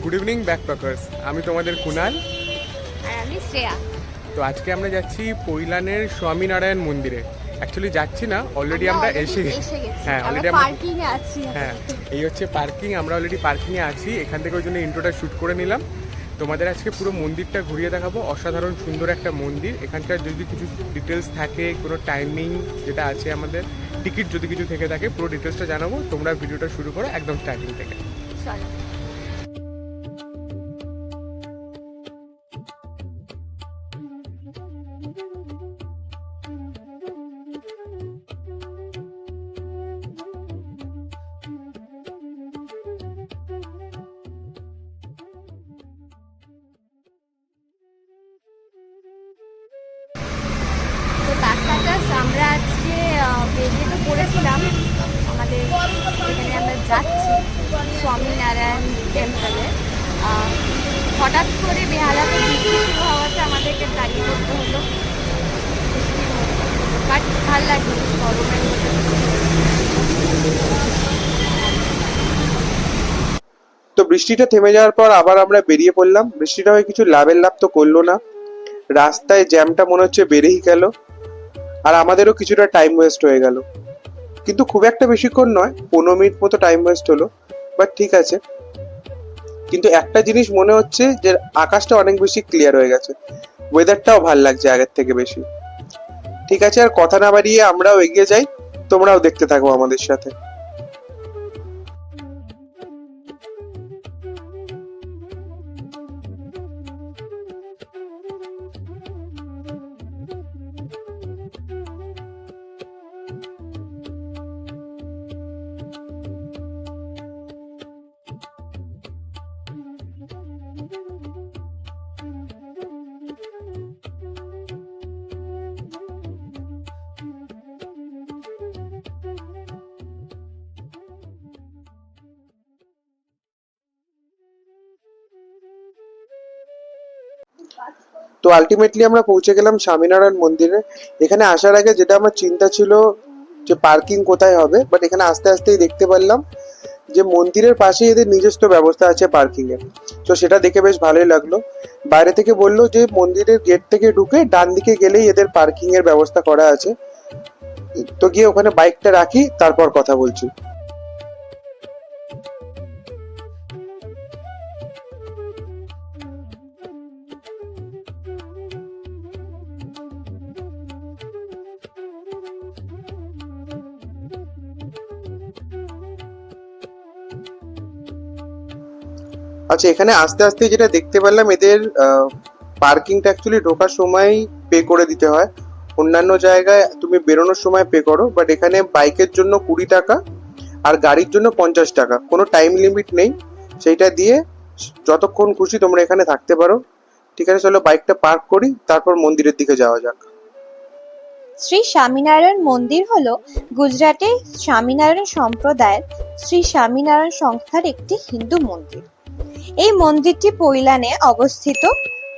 Good evening backpackers. আমি তোমাদের কুনাল আর আমি শ্রেয়া। তো আজকে আমরা যাচ্ছি পৈলানের স্বামীনারায়ণ মন্দিরে। অ্যাকচুয়ালি যাচ্ছি না, অলরেডি আমরা এসে গেছি। হ্যাঁ, অলরেডি আমরা পার্কিং এ আছি। হ্যাঁ, এই হচ্ছে পার্কিং। আমরা অলরেডি পার্কিংয়ে আছি। এখান থেকে ওই জন্য ইন্ট্রোটা শ্যুট করে নিলাম। তোমাদের আজকে পুরো মন্দিরটা ঘুরিয়ে দেখাবো। অসাধারণ সুন্দর একটা মন্দির। এখানকার যদি কিছু ডিটেলস থাকে, কোনো টাইমিং যেটা আছে, আমাদের টিকিট যদি কিছু থেকে থাকে, পুরো ডিটেলসটা জানাবো। তোমরা ভিডিওটা শুরু করো একদম স্টার্টিং থেকে। চলো। আমরা আজকে বেরিয়ে তো পড়েছিলাম, আমাদের এখানে আমরা যাচ্ছি স্বামীনারায়ণ টেম্পলে। হঠাৎ করে বেহালাতে বৃষ্টি শুরু হওয়াতে আমাদেরকে দাঁড়িয়ে করতে হলো, বাট ভাল লাগছে গরমের মধ্যে। তো বৃষ্টিটা থেমে যাওয়ার পর আবার আমরা বেরিয়ে পড়লাম। বৃষ্টিটা হয়ে কিছু লাভের লাভ তো করলো না, রাস্তায় জ্যামটা মনে হচ্ছে বেড়েই গেল, আর আমাদেরও কিছুটা টাইম ওয়েস্ট হয়ে গেল। কিন্তু খুব একটা বেশিক্ষণ নয়, 15 মিনিট মতো টাইম ওয়েস্ট হলো, বাট ঠিক আছে। কিন্তু একটা জিনিস মনে হচ্ছে যে আকাশটা অনেক বেশি ক্লিয়ার হয়ে গেছে, ওয়েদারটাও ভাল লাগছে আগের থেকে বেশি। ঠিক আছে, আর কথা না বাড়িয়ে আমরাও এগিয়ে যাই, তোমরাও দেখতে থাকো আমাদের সাথে। তো আলটিমেটলি আমরা পৌঁছে গেলাম স্বামীনারায়ণ মন্দিরে। এখানে আসার আগে যেটা আমার চিন্তা ছিল যে পার্কিং কোথায় হবে, বাট এখানে আস্তে আস্তেই দেখতে পারলাম যে মন্দিরের পাশে এদের নিজস্ব ব্যবস্থা আছে পার্কিং এর। তো সেটা দেখে বেশ ভালোই লাগলো। বাইরে থেকে বললো যে মন্দিরের গেট থেকে ঢুকে ডান দিকে গেলেই এদের পার্কিং এর ব্যবস্থা করা আছে। তো গিয়ে ওখানে বাইকটা রাখি, তারপর কথা বলছি। আচ্ছা, এখানে আস্তে আস্তে যেটা দেখতে পারলাম, এদের পার্কিংটা অ্যাকচুয়ালি ঢোকার সময় পে করে দিতে হয়। অন্যান্য জায়গায় তুমি বেরোনোর সময় পে করো, বাট এখানে বাইকের জন্য 20 টাকা আর গাড়ির জন্য 50 টাকা, কোনো টাইম লিমিট নেই। সেইটা দিয়ে যতক্ষণ খুশি তোমরা এখানে থাকতে পারো। ঠিক আছে, চলো বাইকটা পার্ক করি, তারপর মন্দিরের দিকে যাওয়া যাক। শ্রী স্বামীনারায়ণ মন্দির হলো গুজরাটে স্বামীনারায়ণ সম্প্রদায়ের শ্রী স্বামীনারায়ণ সংস্থার একটি হিন্দু মন্দির। এই মন্দিরটি পৈলানে অবস্থিত,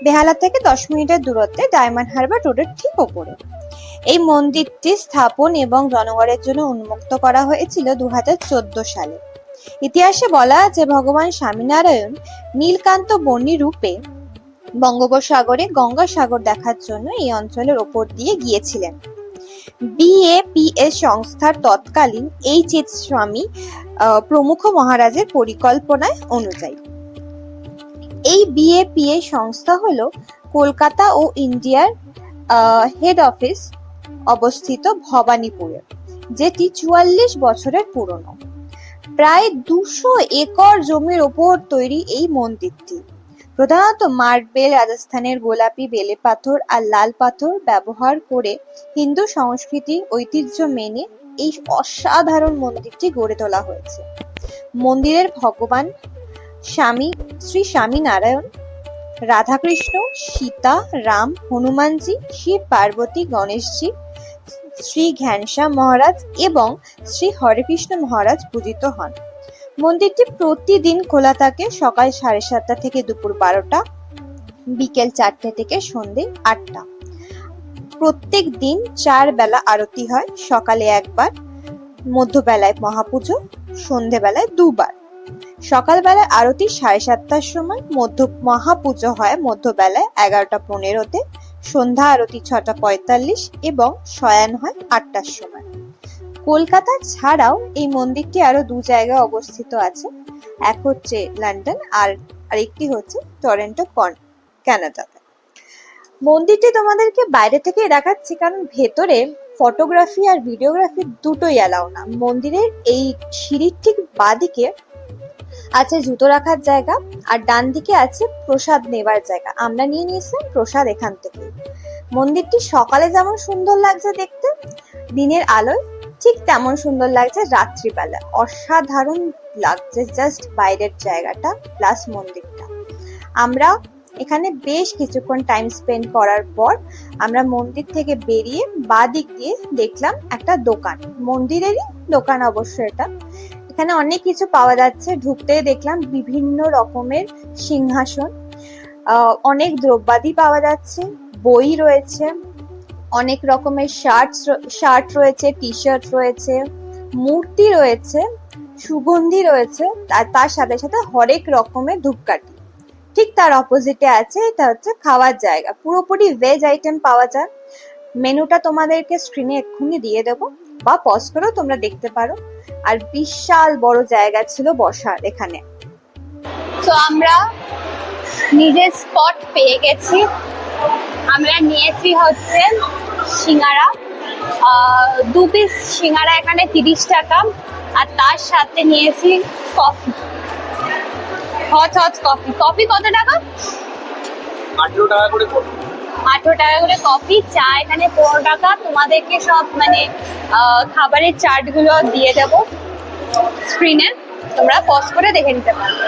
বেহালা থেকে 10 মিনিটের দূরত্বে, ডায়মন্ড হারবার রোডের ঠিক ওপরে। এই মন্দিরটি স্থাপন এবং জনগণের জন্য উন্মুক্ত করা হয়েছিল 2014 সালে। ইতিহাসে বলা আছে ভগবান স্বামীনারায়ণ নীলকান্ত বর্ণী রূপে বঙ্গোপসাগরে গঙ্গাসাগর দেখার জন্য এই অঞ্চলের ওপর দিয়ে গিয়েছিলেন। বিএপিএস সংস্থার তৎকালীন এইচ.এস. স্বামী প্রমুখ মহারাজের পরিকল্পনায় অনুযায়ী এই বিএপিএস সংস্থা হলো কলকাতা ও ইন্ডিয়ার হেড অফিস অবস্থিত ভবানীপুরে, যেটি 44 বছরের পুরনো। প্রায় 200 একর জমির ওপর তৈরি এই মন্দিরটি। প্রধানত মার্বেল, রাজস্থানের গোলাপি বেলে পাথর আর লাল পাথর ব্যবহার করে হিন্দু সংস্কৃতি ঐতিহ্য মেনে এই অসাধারণ মন্দিরটি গড়ে তোলা হয়েছে। মন্দিরের ভগবান শ্রী স্বামীনারায়ণ, রাধাকৃষ্ণ, সীতা, রাম, হনুমানজি, শিব পার্বতী, গণেশজি, শ্রী ঘ্যানশ্যাম মহারাজ এবং শ্রী হরেকৃষ্ণ মহারাজ পূজিত হন। মন্দিরটি প্রতিদিন খোলা থাকে, সকাল 7:30 থেকে দুপুর 12টা, বিকেল 4টে থেকে সন্ধে 8টা। প্রত্যেক দিন 4 বেলা আরতি হয়, সকালে একবার, মধ্যবেলায় মহাপুজো, সন্ধেবেলায় 2 বার। সকালবেলায় আরতি 7:30টার সময়, মহাপুজো হয় মধ্যবেলায় 11:15-তে, সন্ধ্যা আরতি 6:45 এবং শয়ান হয় 8টার সময়। কলকাতা ছাড়াও এই মন্দিরটি আরো 2 জায়গায় অবস্থিত আছে। এক হচ্ছে লন্ডন আর আরেকটি হচ্ছে টরন্টো, কানাডাতে। মন্দিরটি তোমাদেরকে বাইরে থেকে দেখাচ্ছি কারণ ভেতরে ফটোগ্রাফি আর ভিডিওগ্রাফি দুটোই অ্যালাউ না। মন্দিরের এই সিঁড়ির ঠিক বাঁদিকে আছে জুতো রাখার জায়গা আর ডান দিকে আছে প্রসাদ নেবার জায়গা। আমরা নিয়ে নিয়েছিলাম প্রসাদ এখান থেকে। মন্দিরটি সকালে যেমন সুন্দর লাগছে দেখতে, দিনের আলোয় ঠিক তেমন সুন্দর লাগছে রাত্রিবেলা। অসাধারণ লাগছে জাস্ট বাইরের জায়গাটা প্লাস মন্দিরটা। আমরা এখানে বেশ কিছুক্ষণ টাইম স্পেন্ড করার পর আমরা মন্দির থেকে বেরিয়ে বাঁ দিক দিয়ে দেখলাম একটা দোকান, মন্দিরেরই দোকান অবশ্য এটা। এখানে অনেক কিছু পাওয়া যাচ্ছে। ঢুকতেই দেখলাম বিভিন্ন রকমের সিংহাসন, অনেক দ্রব্যাদি পাওয়া যাচ্ছে, বই রয়েছে, অনেক রকমের শার্ট রয়েছে, টি শার্ট রয়েছে, মূর্তি রয়েছে, সুগন্ধি রয়েছে, আর তার সাথে সাথে হরেক রকমের ধূপকাঠি। ঠিক তার অপোজিটে আছে, এটা হচ্ছে খাওয়ার জায়গা, পুরোপুরি ভেজ আইটেম পাওয়া যায়। মেনুটা তোমাদেরকে স্ক্রিনে এক্ষুনি দিয়ে দেবো বা পজ করেও তোমরা দেখতে পারো। আর বিশাল বড় জায়গা ছিল বসার এখানে। তো আমরা নিজের স্পট পেয়ে গেছি। আমরা নিয়েছি হচ্ছে সিঙ্গারা, 2 পিস সিঙ্গারা এখানে 30 টাকা, আর তার সাথে নিয়েছি কফি, হট কফি। কফি কত টাকা? 18 টাকা করে। 18 টাকা করে কফি। চা এখানে 15 টাকা। তোমাদেরকে সব মানে খাবারের চার্ট গুলো দিয়ে দেবো স্ক্রিনে, তোমরা পজ করে দেখে নিতে পারবে।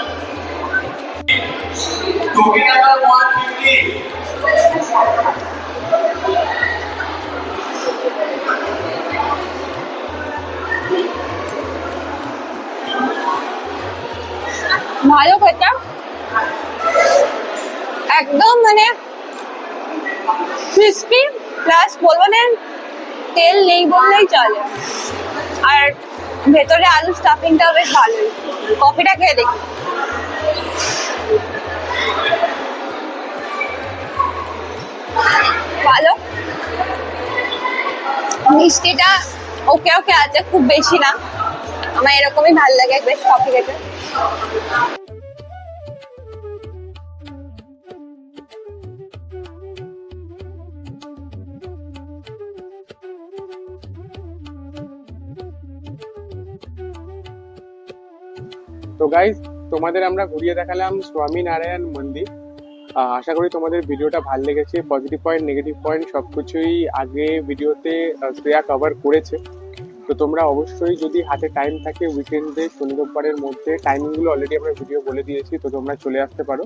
ভালো খেতে, একদম মানে ক্রিস্পি, প্লাস বলবো না তেল নেই বললেই চলে, আর ভেতরে আলু স্টাফিংটাও বেশ ভালোই। কফিটা খেয়ে দেখি। ভালো, মিষ্টিটা ওকে ওকে আছে, খুব বেশি না। আমার এরকমই ভালো লাগে বেশ কফি খেতে। তো গাইজ, তোমাদের আমরা ঘুরিয়ে দেখালাম স্বামীনারায়ণ মন্দির। আশা করি তোমাদের ভিডিওটা ভালো লেগেছে। পজিটিভ পয়েন্ট, নেগেটিভ পয়েন্ট সবকিছুই আগে ভিডিওতে শ্রেয়া কভার করেছে। তো তোমরা অবশ্যই যদি হাতে টাইম থাকে উইকেন্ডে, শনি রোববারের মধ্যে, টাইমিংগুলো অলরেডি আমরা ভিডিও বলে দিয়েছি, তো তোমরা চলে আসতে পারো।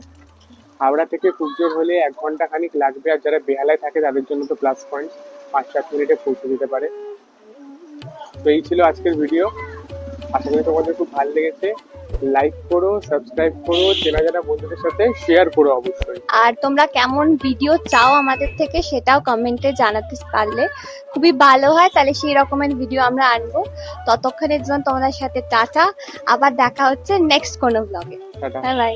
হাওড়া থেকে খুব জোর হলে 1 ঘন্টা খানিক লাগবে, আর যারা বেহালায় থাকে তাদের জন্য তো প্লাস পয়েন্ট, 5-7 মিনিটে পৌঁছে যেতে পারে। তো এই ছিল আজকের ভিডিও। আশা করি তোমাদের খুব ভালো লেগেছে। লাইক করো, সাবস্ক্রাইব করো, চেনা জানা বন্ধুদের সাথে শেয়ার করো অবশ্যই। আর তোমরা কেমন ভিডিও চাও আমাদের থেকে সেটাও কমেন্টে জানাতে পারলে খুবই ভালো হয়, তাহলে সেই রকমের ভিডিও আমরা আনবো। ততক্ষণের জন্য তোমাদের সাথে টাটা, আবার দেখা হচ্ছে নেক্সট কোনো ব্লগে। টাটা। Bye bye.